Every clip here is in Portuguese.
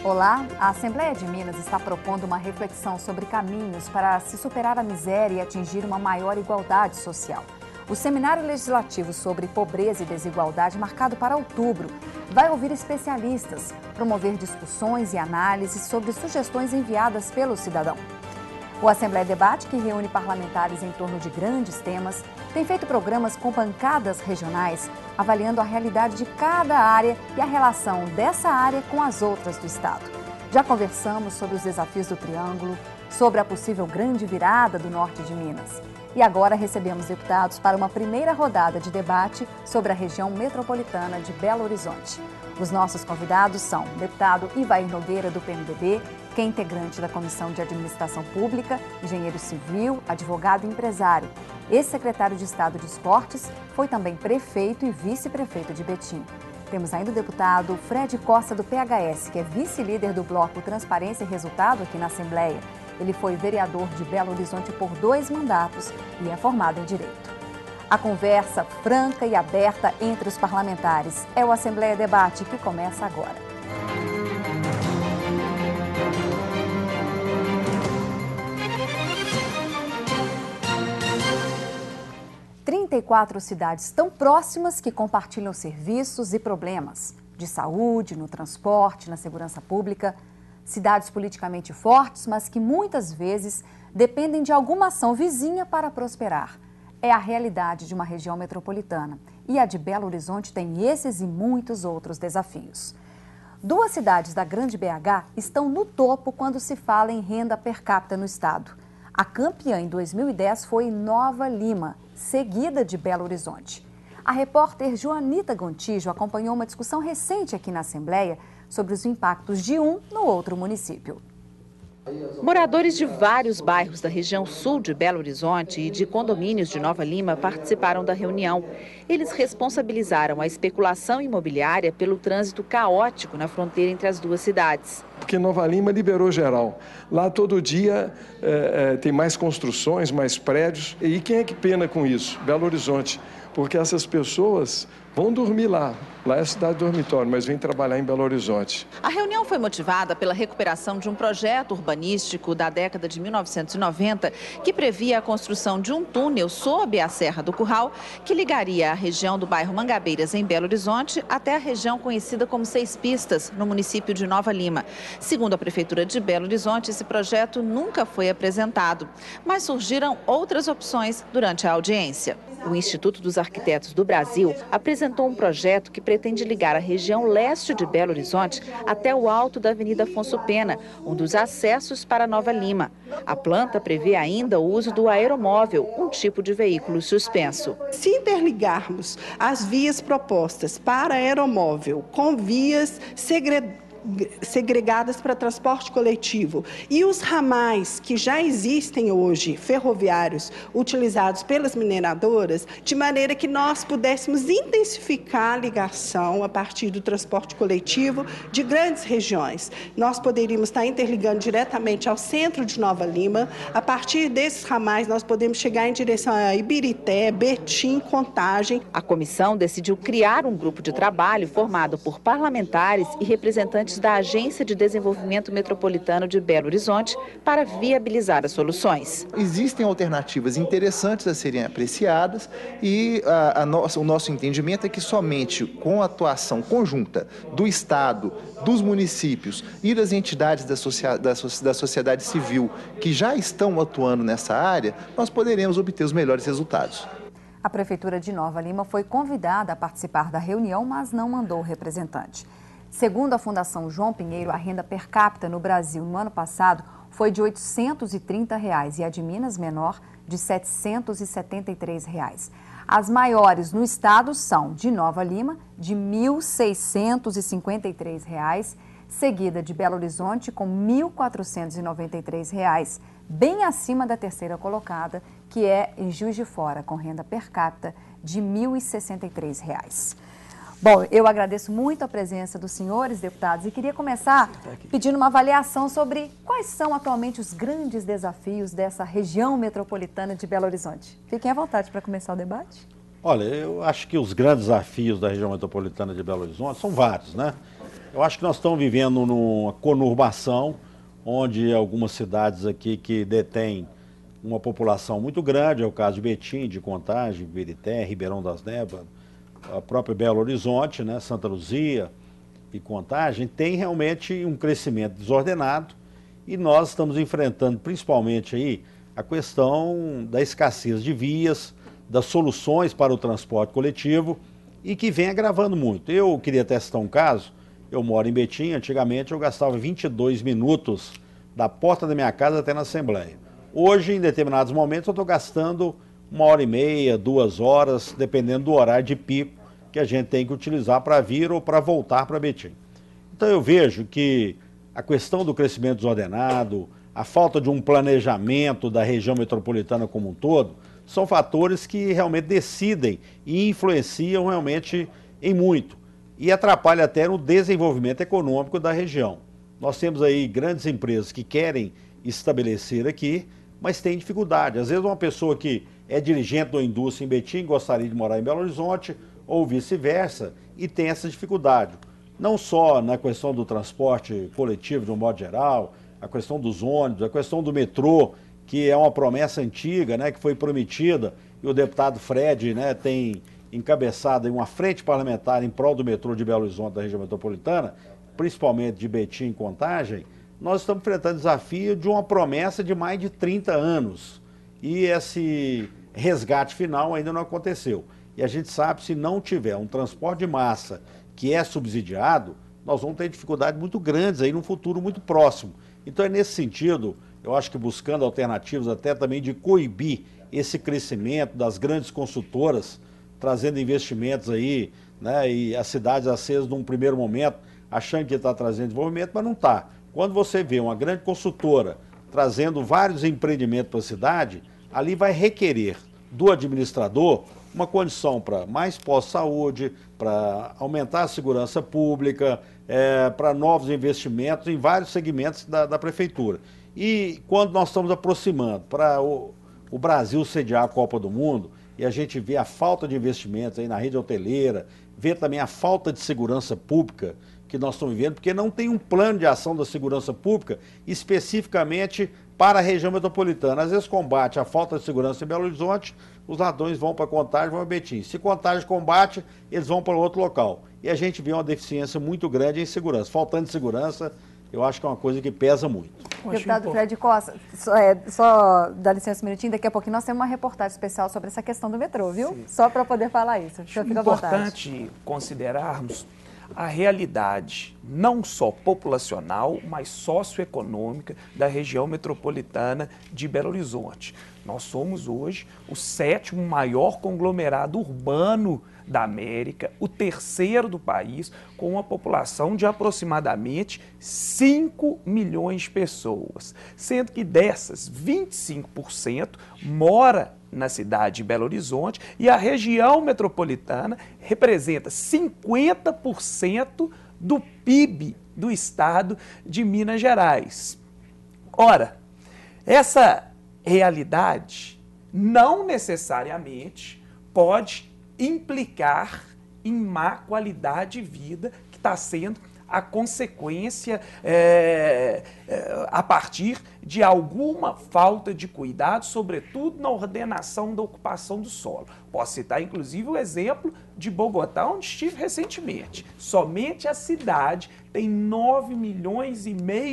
Olá, a Assembleia de Minas está propondo uma reflexão sobre caminhos para se superar a miséria e atingir uma maior igualdade social. O Seminário Legislativo sobre Pobreza e Desigualdade, marcado para outubro, vai ouvir especialistas, promover discussões e análises sobre sugestões enviadas pelo cidadão. O Assembleia Debate, que reúne parlamentares em torno de grandes temas, tem feito programas com bancadas regionais, avaliando a realidade de cada área e a relação dessa área com as outras do Estado. Já conversamos sobre os desafios do Triângulo, sobre a possível grande virada do norte de Minas. E agora recebemos deputados para uma primeira rodada de debate sobre a região metropolitana de Belo Horizonte. Os nossos convidados são o deputado Ivair Nogueira, do PMDB, que é integrante da Comissão de Administração Pública, engenheiro civil, advogado e empresário. Ex-secretário de Estado de Esportes, foi também prefeito e vice-prefeito de Betim. Temos ainda o deputado Fred Costa, do PHS, que é vice-líder do bloco Transparência e Resultado aqui na Assembleia. Ele foi vereador de Belo Horizonte por 2 mandatos e é formado em Direito. A conversa franca e aberta entre os parlamentares é o Assembleia Debate, que começa agora. Trinta e 4 cidades tão próximas que compartilham serviços e problemas de saúde, no transporte, na segurança pública. Cidades politicamente fortes, mas que muitas vezes dependem de alguma ação vizinha para prosperar. É a realidade de uma região metropolitana. E a de Belo Horizonte tem esses e muitos outros desafios. 2 cidades da Grande BH estão no topo quando se fala em renda per capita no estado. A campeã em 2010 foi Nova Lima, seguida de Belo Horizonte. A repórter Joanita Gontijo acompanhou uma discussão recente aqui na Assembleia sobre os impactos de um no outro município. Moradores de vários bairros da região sul de Belo Horizonte e de condomínios de Nova Lima participaram da reunião. Eles responsabilizaram a especulação imobiliária pelo trânsito caótico na fronteira entre as 2 cidades. Porque Nova Lima liberou geral. Lá todo dia tem mais construções, mais prédios. E quem é que pena com isso? Belo Horizonte. Porque essas pessoas vão dormir lá. Lá é a cidade dormitório, mas vêm trabalhar em Belo Horizonte. A reunião foi motivada pela recuperação de um projeto urbanístico da década de 1990 que previa a construção de um túnel sob a Serra do Curral que ligaria a região do bairro Mangabeiras, em Belo Horizonte, até a região conhecida como 6 Pistas, no município de Nova Lima. Segundo a Prefeitura de Belo Horizonte, esse projeto nunca foi apresentado, mas surgiram outras opções durante a audiência. O Instituto dos Arquitetos do Brasil apresentou um projeto que pretende ligar a região leste de Belo Horizonte até o alto da Avenida Afonso Pena, um dos acessos para Nova Lima. A planta prevê ainda o uso do aeromóvel, um tipo de veículo suspenso. Se interligarmos as vias propostas para aeromóvel com vias segregadas para transporte coletivo e os ramais que já existem hoje, ferroviários, utilizados pelas mineradoras, de maneira que nós pudéssemos intensificar a ligação a partir do transporte coletivo de grandes regiões. Nós poderíamos estar interligando diretamente ao centro de Nova Lima. A partir desses ramais, nós podemos chegar em direção a Ibirité, Betim, Contagem. A comissão decidiu criar um grupo de trabalho formado por parlamentares e representantes da Agência de Desenvolvimento Metropolitano de Belo Horizonte para viabilizar as soluções. Existem alternativas interessantes a serem apreciadas e o nosso entendimento é que somente com a atuação conjunta do Estado, dos municípios e das entidades da sociedade civil que já estão atuando nessa área, nós poderemos obter os melhores resultados. A Prefeitura de Nova Lima foi convidada a participar da reunião, mas não mandou representante. Segundo a Fundação João Pinheiro, a renda per capita no Brasil no ano passado foi de R$ 830 e a de Minas menor de R$ 773. As maiores no estado são de Nova Lima, de R$ 1.653, seguida de Belo Horizonte com R$ 1.493, bem acima da terceira colocada, que é em Juiz de Fora, com renda per capita de R$ 1.063. Bom, eu agradeço muito a presença dos senhores deputados e queria começar pedindo uma avaliação sobre quais são atualmente os grandes desafios dessa região metropolitana de Belo Horizonte. Fiquem à vontade para começar o debate. Olha, eu acho que os grandes desafios da região metropolitana de Belo Horizonte são vários, né? Eu acho que nós estamos vivendo numa conurbação, onde algumas cidades aqui que detêm uma população muito grande, é o caso de Betim, de Contagem, Birité, Ribeirão das Neves, a própria Belo Horizonte, né, Santa Luzia e Contagem, tem realmente um crescimento desordenado e nós estamos enfrentando principalmente aí a questão da escassez de vias, das soluções para o transporte coletivo e que vem agravando muito. Eu queria testar um caso, eu moro em Betim, antigamente eu gastava 22 minutos da porta da minha casa até na Assembleia. Hoje, em determinados momentos, eu estou gastando 1h30, 2 horas, dependendo do horário de pico que a gente tem que utilizar para vir ou para voltar para Betim. Então eu vejo que a questão do crescimento desordenado, a falta de um planejamento da região metropolitana como um todo, são fatores que realmente decidem e influenciam realmente em muito e atrapalham até no desenvolvimento econômico da região. Nós temos aí grandes empresas que querem estabelecer aqui, mas tem dificuldade. Às vezes uma pessoa que é dirigente da indústria em Betim gostaria de morar em Belo Horizonte ou vice-versa e tem essa dificuldade. Não só na questão do transporte coletivo de um modo geral, a questão dos ônibus, a questão do metrô, que é uma promessa antiga, né, que foi prometida, e o deputado Fred, né, tem encabeçado uma frente parlamentar em prol do metrô de Belo Horizonte, da região metropolitana, principalmente de Betim e Contagem. Nós estamos enfrentando o desafio de uma promessa de mais de 30 anos. E esse resgate final ainda não aconteceu. E a gente sabe, se não tiver um transporte de massa que é subsidiado, nós vamos ter dificuldades muito grandes aí no futuro muito próximo. Então é nesse sentido, eu acho que buscando alternativas até também de coibir esse crescimento das grandes consultoras, trazendo investimentos aí, né, e as cidades acesas num primeiro momento, achando que está trazendo desenvolvimento, mas não está. Quando você vê uma grande consultora trazendo vários empreendimentos para a cidade, ali vai requerer do administrador uma condição para mais pós-saúde, para aumentar a segurança pública, para novos investimentos em vários segmentos da prefeitura. E quando nós estamos aproximando para o Brasil sediar a Copa do Mundo, e a gente vê a falta de investimentos aí na rede hoteleira, vê também a falta de segurança pública que nós estamos vivendo, porque não tem um plano de ação da segurança pública especificamente para a região metropolitana. Às vezes combate a falta de segurança em Belo Horizonte, os ladrões vão para Contagem, vão para Betim. Se Contagem combate, eles vão para outro local. E a gente vê uma deficiência muito grande em segurança. Faltando segurança, eu acho que é uma coisa que pesa muito. Deputado Fred Costa, só dá licença um minutinho, daqui a pouquinho nós temos uma reportagem especial sobre essa questão do metrô, viu? Sim. Só para poder falar isso. Acho importante considerarmos a realidade não só populacional, mas socioeconômica da região metropolitana de Belo Horizonte. Nós somos hoje o 7º maior conglomerado urbano da América, o 3º do país, com uma população de aproximadamente 5 milhões de pessoas, sendo que dessas, 25% mora na cidade de Belo Horizonte e a região metropolitana representa 50% do PIB do estado de Minas Gerais. Ora, essa realidade não necessariamente pode implicar em má qualidade de vida que está sendo a consequência a partir de alguma falta de cuidado, sobretudo na ordenação da ocupação do solo. Posso citar, inclusive, o exemplo de Bogotá, onde estive recentemente. Somente a cidade tem 9,5 milhões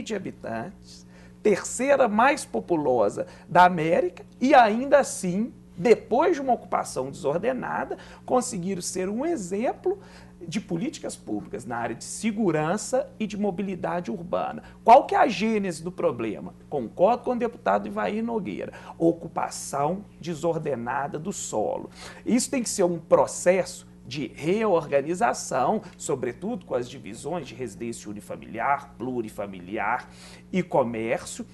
de habitantes, 3ª mais populosa da América, e ainda assim, depois de uma ocupação desordenada, conseguiram ser um exemplo de políticas públicas na área de segurança e de mobilidade urbana. Qual que é a gênese do problema? Concordo com o deputado Ivair Nogueira. Ocupação desordenada do solo. Isso tem que ser um processo de reorganização, sobretudo com as divisões de residência unifamiliar, plurifamiliar e comércio.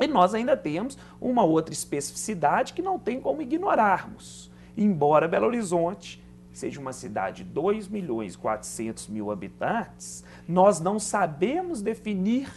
E nós ainda temos uma outra especificidade que não tem como ignorarmos. Embora Belo Horizonte seja uma cidade de 2,4 milhões de habitantes, nós não sabemos definir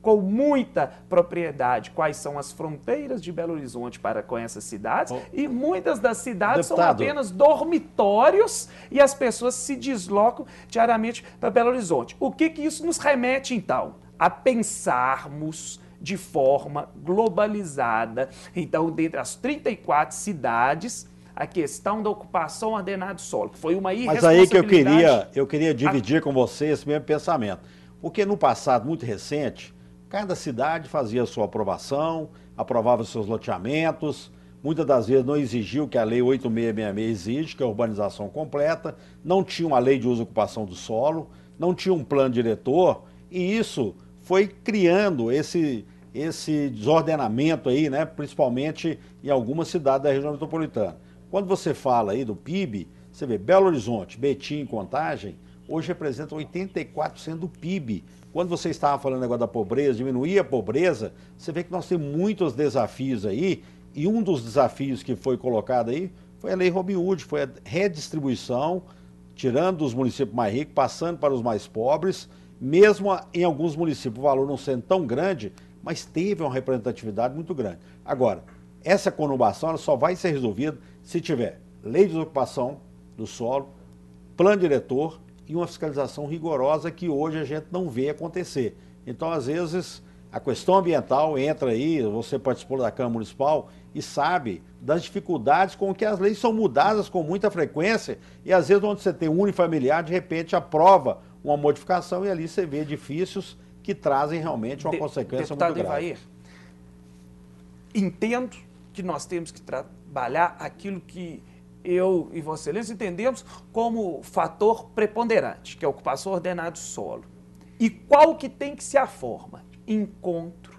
com muita propriedade quais são as fronteiras de Belo Horizonte para com essas cidades, e muitas das cidades são apenas dormitórios e as pessoas se deslocam diariamente para Belo Horizonte. O que isso nos remete, então? A pensarmos de forma globalizada. Então, dentre as 34 cidades, a questão da ocupação ordenada do solo, que foi uma irresponsabilidade... Mas aí que eu queria dividir com você esse mesmo pensamento. Porque no passado muito recente, cada cidade fazia a sua aprovação, aprovava seus loteamentos, muitas das vezes não exigiu o que a Lei 8666 exige, que é a urbanização completa, não tinha uma lei de uso e ocupação do solo, não tinha um plano diretor, e isso foi criando esse desordenamento aí, né, principalmente em algumas cidades da região metropolitana. Quando você fala aí do PIB, você vê Belo Horizonte, Betim e Contagem, hoje representam 84% do PIB. Quando você estava falando agora da pobreza, diminuir a pobreza, você vê que nós temos muitos desafios aí, e um dos desafios que foi colocado aí foi a Lei Robin Hood, foi a redistribuição, tirando dos municípios mais ricos, passando para os mais pobres, mesmo em alguns municípios o valor não sendo tão grande, mas teve uma representatividade muito grande. Agora, essa conurbação ela só vai ser resolvida se tiver lei de ocupação do solo, plano diretor e uma fiscalização rigorosa que hoje a gente não vê acontecer. Então, às vezes, a questão ambiental entra aí, você participou da Câmara Municipal e sabe das dificuldades com que as leis são mudadas com muita frequência e, às vezes, onde você tem um unifamiliar, de repente, aprova uma modificação e ali você vê edifícios que trazem realmente uma consequência muito grave. Evair, entendo que nós temos que trabalhar aquilo que eu e Vossa Excelência entendemos como fator preponderante, que é a ocupação ordenada do solo. E qual que tem que ser a forma? Encontro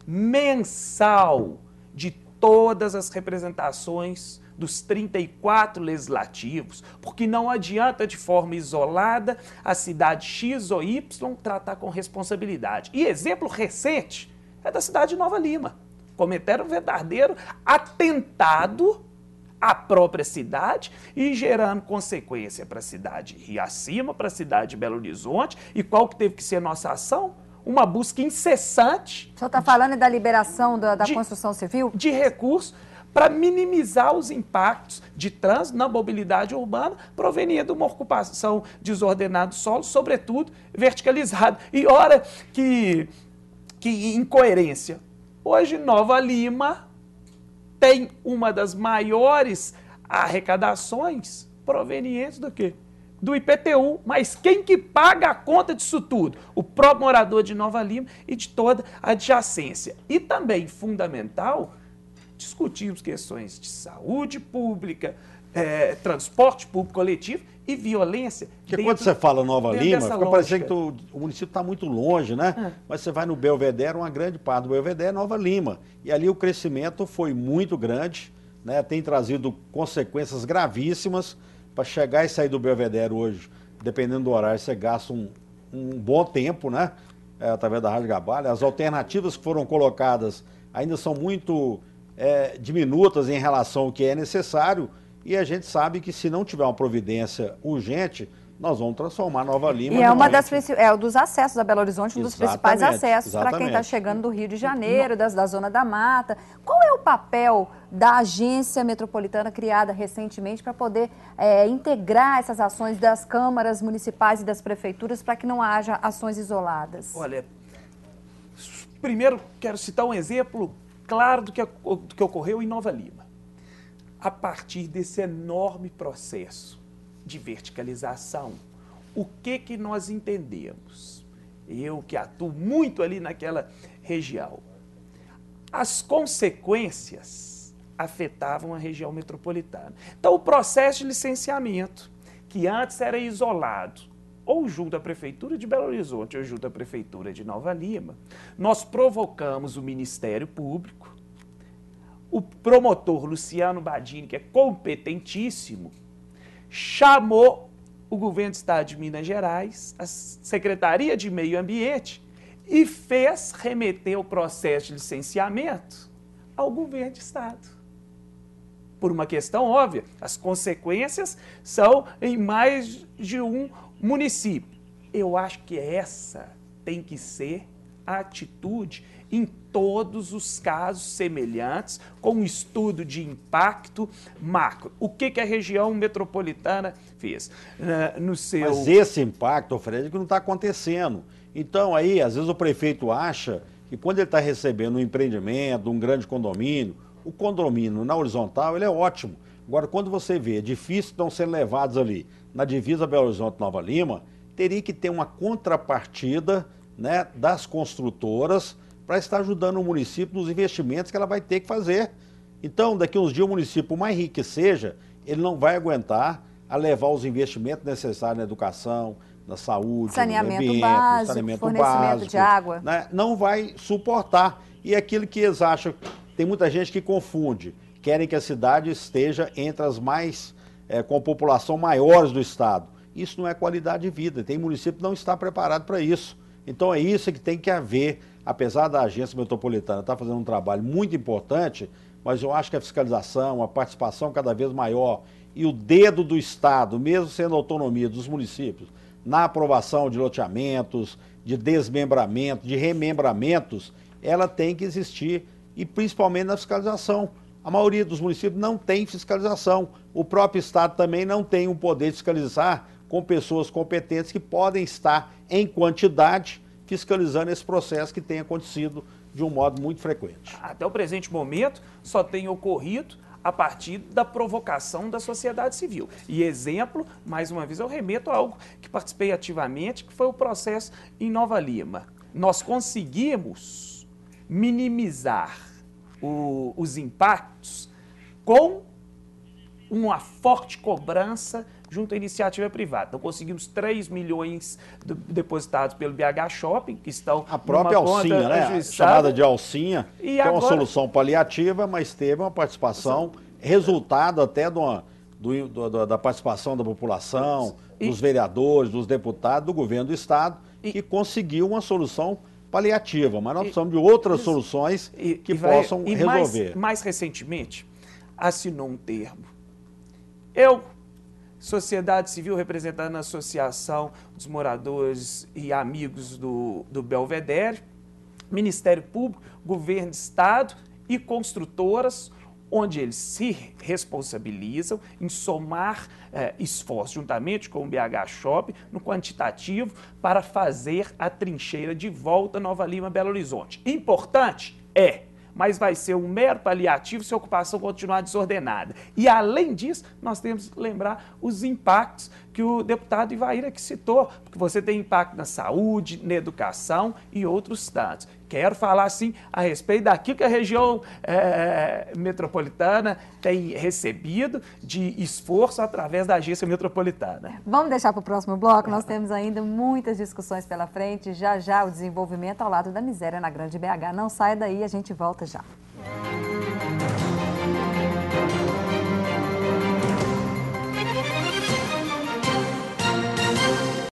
mensal de todas as representações dos 34 legislativos, porque não adianta de forma isolada a cidade X ou Y tratar com responsabilidade. E exemplo recente é da cidade de Nova Lima. Cometeram um verdadeiro atentado à própria cidade e gerando consequência para a cidade Rio Acima, para a cidade de Belo Horizonte. E qual que teve que ser nossa ação? Uma busca incessante. O senhor está falando da liberação da construção civil? De recursos para minimizar os impactos de trânsito na mobilidade urbana proveniente de uma ocupação desordenada do solo, sobretudo verticalizada. E ora que incoerência. Hoje, Nova Lima tem uma das maiores arrecadações provenientes do quê? Do IPTU. Mas quem que paga a conta disso tudo? O próprio morador de Nova Lima e de toda a adjacência. E também, fundamental, discutirmos questões de saúde pública, transporte público coletivo e violência. Porque quando você fala Nova Lima, fica parecendo que o município está muito longe, né? Mas você vai no Belvedere, uma grande parte do Belvedere é Nova Lima. E ali o crescimento foi muito grande, né? Tem trazido consequências gravíssimas. Para chegar e sair do Belvedere hoje, dependendo do horário, você gasta um bom tempo, né? Através da Rádio Gabalha. As alternativas que foram colocadas ainda são muito diminutas em relação ao que é necessário. E a gente sabe que se não tiver uma providência urgente, nós vamos transformar Nova Lima... E é uma das dos acessos a Belo Horizonte, um dos principais acessos para quem está chegando do Rio de Janeiro, da Zona da Mata. Qual é o papel da agência metropolitana criada recentemente para poder integrar essas ações das câmaras municipais e das prefeituras para que não haja ações isoladas? Olha, primeiro quero citar um exemplo claro do que ocorreu em Nova Lima. A partir desse enorme processo de verticalização, o que nós entendemos? Eu que atuo muito ali naquela região. As consequências afetavam a região metropolitana. Então, o processo de licenciamento, que antes era isolado, ou junto à Prefeitura de Belo Horizonte, ou junto à Prefeitura de Nova Lima, nós provocamos o Ministério Público, o promotor Luciano Badini, que é competentíssimo, chamou o governo do Estado de Minas Gerais, a Secretaria de Meio Ambiente, e fez remeter o processo de licenciamento ao governo do Estado. Por uma questão óbvia, as consequências são em mais de um município. Eu acho que essa tem que ser atitude em todos os casos semelhantes, com um estudo de impacto macro. O que a região metropolitana fez? Mas esse impacto, Fred, que não está acontecendo. Então, aí, às vezes o prefeito acha que quando ele está recebendo um empreendimento, um grande condomínio, o condomínio na horizontal, ele é ótimo. Agora, quando você vê edifícios que estão sendo levados ali na divisa Belo Horizonte-Nova Lima, teria que ter uma contrapartida, né, das construtoras para estar ajudando o município nos investimentos que ela vai ter que fazer. Então, daqui a uns dias, o município, por mais rico que seja, ele não vai aguentar a levar os investimentos necessários na educação, na saúde, saneamento no ambiente, básico, no saneamento fornecimento básico, de água. né? Não vai suportar. E aquilo que eles acham, tem muita gente que confunde, querem que a cidade esteja entre as mais, com população maiores do estado. Isso não é qualidade de vida, tem município que não está preparado para isso. Então é isso que tem que haver, apesar da agência metropolitana estar fazendo um trabalho muito importante, mas eu acho que a fiscalização, a participação cada vez maior e o dedo do Estado, mesmo sendo autonomia dos municípios, na aprovação de loteamentos, de desmembramento, de remembramentos, ela tem que existir, e principalmente na fiscalização. A maioria dos municípios não tem fiscalização. O próprio Estado também não tem um poder de fiscalizar com pessoas competentes que podem estar em quantidade fiscalizando esse processo que tem acontecido de um modo muito frequente. Até o presente momento, só tem ocorrido a partir da provocação da sociedade civil. E exemplo, mais uma vez, eu remeto a algo que participei ativamente, que foi o processo em Nova Lima. Nós conseguimos minimizar os impactos com uma forte cobrança junto à iniciativa privada. Então, conseguimos 3 milhões depositados pelo BH Shopping, que estão a própria alcinha, né? Chamada de alcinha, que é uma solução paliativa, mas teve uma participação, resultado até da participação da população, dos vereadores, dos deputados, do governo do Estado, que conseguiu uma solução paliativa, mas nós precisamos de outras soluções que possam resolver. Mais recentemente, assinou um termo. Eu, sociedade civil representando a Associação dos Moradores e Amigos do Belvedere, Ministério Público, Governo do Estado e construtoras, onde eles se responsabilizam em somar esforços, juntamente com o BH Shopping, no quantitativo, para fazer a trincheira de volta Nova Lima, Belo Horizonte. Importante? Mas vai ser um mero paliativo se a ocupação continuar desordenada. E, além disso, nós temos que lembrar os impactos que o deputado Ivair aqui citou, porque você tem impacto na saúde, na educação e outros tantos. Quero falar, sim, a respeito daquilo que a região metropolitana tem recebido de esforço através da agência metropolitana. Vamos deixar para o próximo bloco, nós temos ainda muitas discussões pela frente, já o desenvolvimento ao lado da miséria na Grande BH. Não saia daí, a gente volta já.